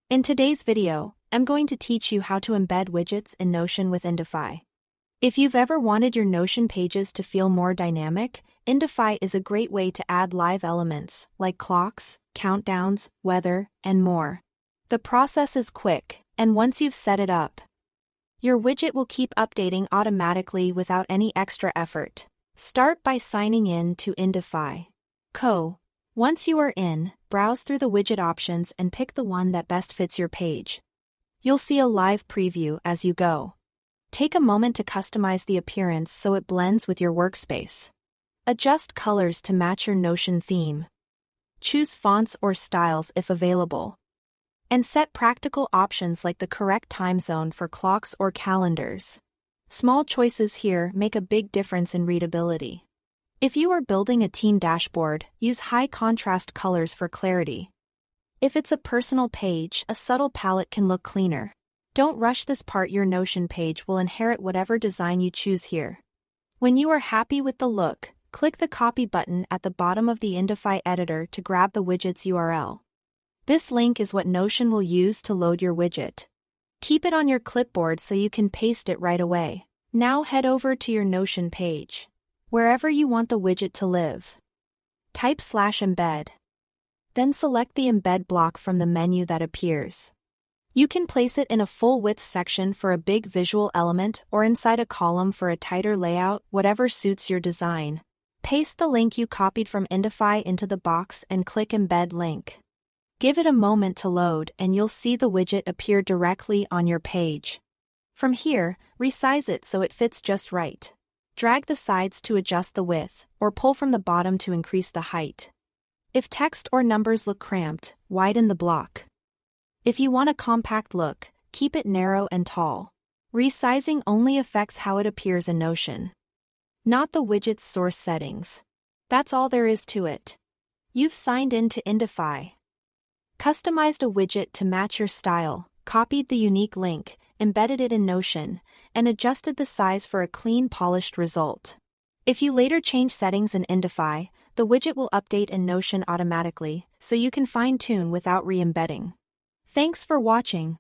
In today's video, I'm going to teach you how to embed widgets in Notion with Indify. If you've ever wanted your Notion pages to feel more dynamic, Indify is a great way to add live elements like clocks, countdowns, weather, and more. The process is quick, and once you've set it up, your widget will keep updating automatically without any extra effort. Start by signing in to Indify. Once you are in, browse through the widget options and pick the one that best fits your page. You'll see a live preview as you go. Take a moment to customize the appearance so it blends with your workspace. Adjust colors to match your Notion theme. Choose fonts or styles if available. And set practical options like the correct time zone for clocks or calendars. Small choices here make a big difference in readability. If you are building a team dashboard, use high contrast colors for clarity. If it's a personal page, a subtle palette can look cleaner. Don't rush this part. Your Notion page will inherit whatever design you choose here. When you are happy with the look, click the copy button at the bottom of the Indify editor to grab the widget's URL. This link is what Notion will use to load your widget. Keep it on your clipboard so you can paste it right away. Now head over to your Notion page. Wherever you want the widget to live, type /embed. Then select the embed block from the menu that appears. You can place it in a full width section for a big visual element or inside a column for a tighter layout, whatever suits your design. Paste the link you copied from Indify into the box and click Embed Link. Give it a moment to load and you'll see the widget appear directly on your page. From here, resize it so it fits just right. Drag the sides to adjust the width, or pull from the bottom to increase the height. If text or numbers look cramped, widen the block. If you want a compact look, keep it narrow and tall. Resizing only affects how it appears in Notion, not the widget's source settings. That's all there is to it. You've signed in to Indify, customized a widget to match your style, copied the unique link, embedded it in Notion, and adjusted the size for a clean, polished result. If you later change settings in Indify, the widget will update in Notion automatically, so you can fine-tune without re-embedding. Thanks for watching.